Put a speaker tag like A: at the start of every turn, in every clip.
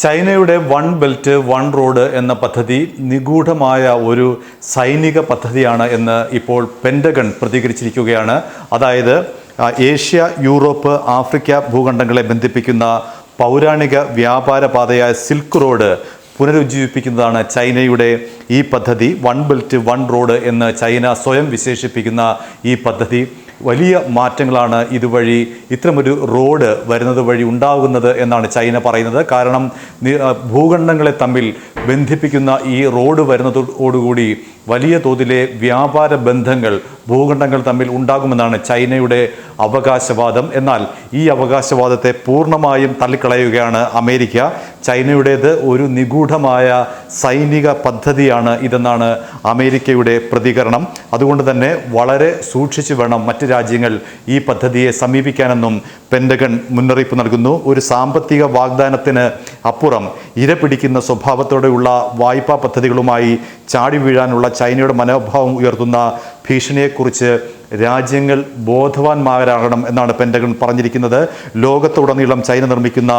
A: ചൈനയുടെ one belt one road എന്ന പദ്ധതി നിഗൂഢമായ ഒരു സൈനിക പദ്ധതിയാണ് എന്ന് ഇപ്പോൾ പെൻറ്റഗൺ പ്രതികരിച്ചിരിക്കുകയാണ്. അതായത് ഏഷ്യ, യൂറോപ്പ്, ആഫ്രിക്ക ഭൂഖണ്ഡങ്ങളെ ബന്ധിപ്പിക്കുന്ന പൗരാണിക വ്യാപാര പാതയായ സിൽക്ക് റോഡ് പുനരുജ്ജീവിപ്പിക്കുന്നതാണ് ചൈനയുടെ ഈ പദ്ധതി. വൺ ബെൽറ്റ് വൺ റോഡ് എന്ന് ചൈന സ്വയം വിശേഷിപ്പിക്കുന്ന ഈ പദ്ധതി വലിയ മാറ്റങ്ങളാണ് ഇതുവഴി ഇത്തരമൊരു റോഡ് വരുന്നത് വഴി ഉണ്ടാകുന്നത് എന്നാണ് ചൈന പറയുന്നത്. കാരണം ഭൂഖണ്ഡങ്ങളെ തമ്മിൽ ബന്ധിപ്പിക്കുന്ന ഈ റോഡ് വരുന്നതോടുകൂടി വലിയ തോതിലെ വ്യാപാര ബന്ധങ്ങൾ ഭൂഖണ്ഡങ്ങൾ തമ്മിൽ ഉണ്ടാകുമെന്നാണ് ചൈനയുടെ അവകാശവാദം. എന്നാൽ ഈ അവകാശവാദത്തെ പൂർണ്ണമായും തള്ളിക്കളയുകയാണ് അമേരിക്ക. ചൈനയുടേത് ഒരു നിഗൂഢമായ സൈനിക പദ്ധതിയാണ് ഇതെന്നാണ് അമേരിക്കയുടെ പ്രതികരണം. അതുകൊണ്ട് തന്നെ വളരെ സൂക്ഷിച്ചു വേണം മറ്റ് രാജ്യങ്ങൾ ഈ പദ്ധതിയെ സമീപിക്കാനെന്നും പെൻറ്റഗൺ മുന്നറിയിപ്പ് നൽകുന്നു. ഒരു സാമ്പത്തിക വാഗ്ദാനത്തിന് അപ്പുറം ഇരപിടിക്കുന്ന സ്വഭാവത്തോടെയുള്ള വായ്പാ പദ്ധതികളുമായി ചാടി വീഴാനുള്ള ചൈനയുടെ മനോഭാവം ഉയർത്തുന്ന ഭീഷണിയെക്കുറിച്ച് രാജ്യങ്ങൾ ബോധവാന്മാരാകണം എന്നാണ് പെൻറ്റഗൺ പറഞ്ഞിരിക്കുന്നത്. ലോകത്തുടനീളം ചൈന നിർമ്മിക്കുന്ന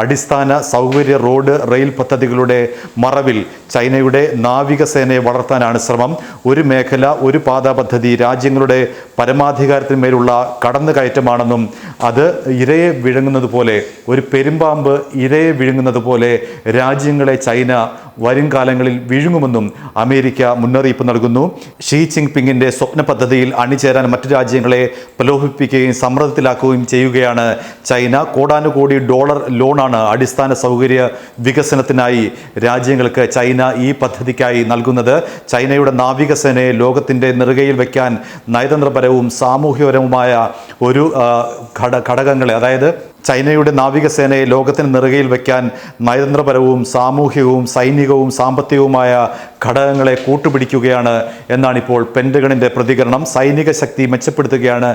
A: അടിസ്ഥാന സൗകര്യ റോഡ്, റെയിൽ പദ്ധതികളുടെ മറവിൽ ചൈനയുടെ നാവികസേനയെ വളർത്താനാണ് ശ്രമം. ഒരു മേഖല, ഒരു പാത പദ്ധതി രാജ്യങ്ങളുടെ പരമാധികാരത്തിന്മേലുള്ള കടന്നുകയറ്റമാണെന്നും അത് ഇരയെ വിഴുങ്ങുന്നത് പോലെ, ഒരു പെരുമ്പാമ്പ് ഇരയെ വിഴുങ്ങുന്നത് പോലെ രാജ്യങ്ങളെ ചൈന വരും കാലങ്ങളിൽ വിഴുങ്ങുമെന്നും അമേരിക്ക മുന്നറിയിപ്പ് നൽകുന്നു. ഷീ ജിൻപിങ്ങിന്റെ സ്വപ്ന പദ്ധതിയിൽ അണിചേരാൻ മറ്റു രാജ്യങ്ങളെ പ്രലോഭിപ്പിക്കുകയും സമ്മർദ്ദത്തിലാക്കുകയും ചെയ്യുകയാണ് ചൈന. കോടാനുകോടി ഡോളർ ലോണാണ് അടിസ്ഥാന സൗകര്യ വികസനത്തിനായി രാജ്യങ്ങൾക്ക് ചൈന ഈ പദ്ധതിക്കായി നൽകുന്നത്. ചൈനയുടെ നാവികസേനയെ ലോകത്തിൻ്റെ നെറുകയിൽ വയ്ക്കാൻ നയതന്ത്രപരവും സാമൂഹ്യപരവുമായ ഒരു ഘടകങ്ങളെ, അതായത് ചൈനയുടെ നാവികസേനയെ ലോകത്തിന് നെറുകയിൽ വയ്ക്കാൻ നയതന്ത്രപരവും സാമൂഹികവും സൈനികവും സാമ്പത്തികവുമായ ഘടകങ്ങളെ കൂട്ടുപിടിക്കുകയാണ് എന്നാണിപ്പോൾ പെൻറ്റഗണിൻ്റെ പ്രതികരണം. സൈനിക ശക്തി മെച്ചപ്പെടുത്തുകയാണ്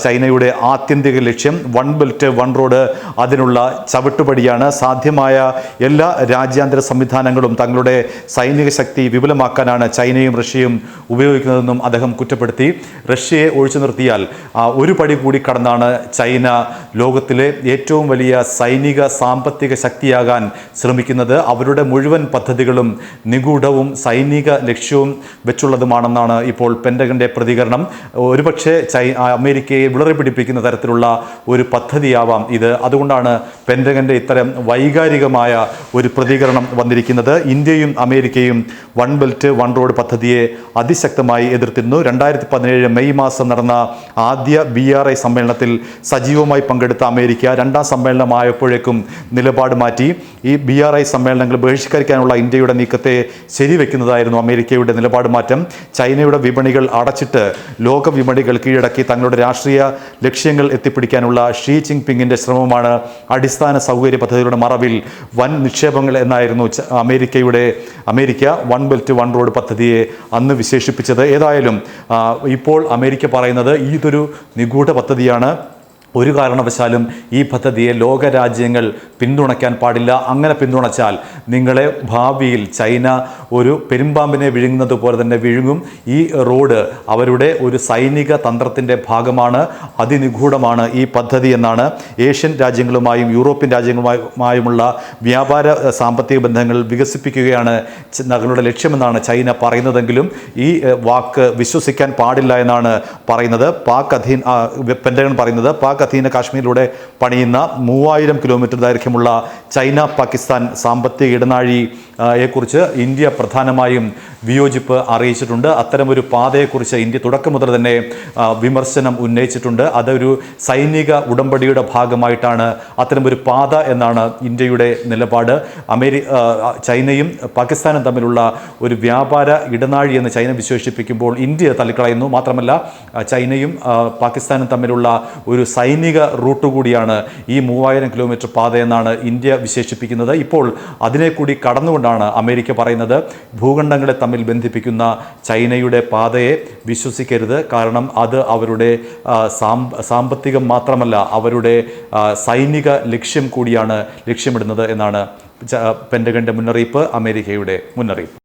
A: ചൈനയുടെ ആത്യന്തിക ലക്ഷ്യം. വൺ ബെൽറ്റ് വൺ റോഡ് അതിനുള്ള ചവിട്ടുപടിയാണ്. സാധ്യമായ എല്ലാ രാജ്യാന്തര സംവിധാനങ്ങളും തങ്ങളുടെ സൈനിക ശക്തി വിപുലമാക്കാനാണ് ചൈനയും റഷ്യയും ഉപയോഗിക്കുന്നതെന്നും അദ്ദേഹം കുറ്റപ്പെടുത്തി. റഷ്യയെ ഒഴിച്ചു നിർത്തിയാൽ ഒരു പടി കൂടി കടന്നാണ് ചൈന ലോകത്തിലെ ഏറ്റവും വലിയ സൈനിക സാമ്പത്തിക ശക്തിയാകാൻ ശ്രമിക്കുന്നത്. അവരുടെ മുഴുവൻ പദ്ധതികളും നിഗൂഢവും സൈനിക ലക്ഷ്യവും വെച്ചുള്ളതുമാണെന്നാണ് ഇപ്പോൾ പെൻറ്റഗണിൻ്റെ പ്രതികരണം. ഒരുപക്ഷെ അമേരിക്കയെ വിളറി പിടിപ്പിക്കുന്ന തരത്തിലുള്ള ഒരു പദ്ധതിയാവാം ഇത്. അതുകൊണ്ടാണ് പെൻറ്റഗണിൻ്റെ ഇത്തരം വൈകാരികമായ ഒരു പ്രതികരണം വന്നിരിക്കുന്നത്. ഇന്ത്യയും അമേരിക്കയും വൺ ബെൽറ്റ് വൺ റോഡ് പദ്ധതിയെ അതിശക്തമായി എതിർത്തിരുന്നു. 2017 മെയ് മാസം നടന്ന ആദ്യ BRI സമ്മേളനത്തിൽ സജീവമായി പങ്കെടുത്ത അമേരിക്ക രണ്ടാം സമ്മേളനമായപ്പോഴേക്കും നിലപാട് മാറ്റി. ഈ BRI സമ്മേളനങ്ങൾ ബഹിഷ്കരിക്കാനുള്ള ഇന്ത്യയുടെ നീക്കത്തെ ശരിവെക്കുന്നതായിരുന്നു അമേരിക്കയുടെ നിലപാട് മാറ്റം. ചൈനയുടെ വിപണികൾ അടച്ചിട്ട് ലോക വിപണികൾ കീഴടക്കി തങ്ങളുടെ രാഷ്ട്രീയ ലക്ഷ്യങ്ങൾ എത്തിപ്പിടിക്കാനുള്ള ഷീ ജിൻപിങ്ങിൻ്റെ ശ്രമമാണ് അടിസ്ഥാന സൗകര്യ പദ്ധതികളുടെ മറവിൽ വൻ നിക്ഷേപങ്ങൾ എന്നായിരുന്നു America one belt one road പദ്ധതിയെ അന്ന് വിശേഷിപ്പിച്ചത്. ഏതായാലും ഇപ്പോൾ അമേരിക്ക പറയുന്നത് ഇതൊരു നിഗൂഢ പദ്ധതിയാണ്. ഒരു കാരണവശാലും ഈ പദ്ധതിയെ ലോകരാജ്യങ്ങൾ പിന്തുണയ്ക്കാൻ പാടില്ല. അങ്ങനെ പിന്തുണച്ചാൽ നിങ്ങളെ ഭാവിയിൽ ചൈന ഒരു പെരുമ്പാമ്പിനെ വിഴുങ്ങുന്നത് പോലെ തന്നെ വിഴുങ്ങും. ഈ റോഡ് അവരുടെ ഒരു സൈനിക തന്ത്രത്തിൻ്റെ ഭാഗമാണ്. അതിനിഗൂഢമാണ് ഈ പദ്ധതി എന്നാണ്. ഏഷ്യൻ രാജ്യങ്ങളുമായും യൂറോപ്യൻ രാജ്യങ്ങളുമായുമുള്ള വ്യാപാര സാമ്പത്തിക ബന്ധങ്ങൾ വികസിപ്പിക്കുകയാണ് തങ്ങളുടെ ലക്ഷ്യമെന്നാണ് ചൈന പറയുന്നതെങ്കിലും ഈ വാക്ക് വിശ്വസിക്കാൻ പാടില്ല എന്നാണ് പറയുന്നത്. പെൻറ്റഗൺ പറയുന്നത് പാക് അധീന കാശ്മീരിലൂടെ പണിയുന്ന 3000 കിലോമീറ്റർ ദൈർഘ്യമുള്ള ചൈന പാകിസ്ഥാൻ സാമ്പത്തിക ഇടനാഴിയെക്കുറിച്ച് ഇന്ത്യ പ്രധാനമായും വിയോജിപ്പ് അറിയിച്ചിട്ടുണ്ട്. അത്തരമൊരു പാതയെക്കുറിച്ച് ഇന്ത്യ തുടക്കം മുതൽ തന്നെ വിമർശനം ഉന്നയിച്ചിട്ടുണ്ട്. അതൊരു സൈനിക ഉടമ്പടിയുടെ ഭാഗമായിട്ടാണ് അത്തരമൊരു പാത എന്നാണ് ഇന്ത്യയുടെ നിലപാട്. ചൈനയും പാകിസ്ഥാനും തമ്മിലുള്ള ഒരു വ്യാപാര ഇടനാഴി എന്ന് ചൈന വിശേഷിപ്പിക്കുമ്പോൾ ഇന്ത്യ തള്ളിക്കളയുന്നു. മാത്രമല്ല ചൈനയും പാകിസ്ഥാനും തമ്മിലുള്ള ഒരു സൈനിക റൂട്ട് കൂടിയാണ് ഈ 3000 കിലോമീറ്റർ പാതയെന്നാണ് ഇന്ത്യ വിശേഷിപ്പിക്കുന്നത്. ഇപ്പോൾ അതിനെ കൂടി കടന്നുകൊണ്ടാണ് അമേരിക്ക പറയുന്നത് ഭൂഖണ്ഡങ്ങളെ തമ്മിൽ ബന്ധിപ്പിക്കുന്ന ചൈനയുടെ പാതയെ വിശ്വസിക്കരുത്. കാരണം അത് അവരുടെ സാമ്പത്തികം മാത്രമല്ല, അവരുടെ സൈനിക ലക്ഷ്യം കൂടിയാണ് ലക്ഷ്യമിടുന്നത് എന്നാണ് പെൻറ്റഗണിൻ്റെ മുന്നറിയിപ്പ്, അമേരിക്കയുടെ മുന്നറിയിപ്പ്.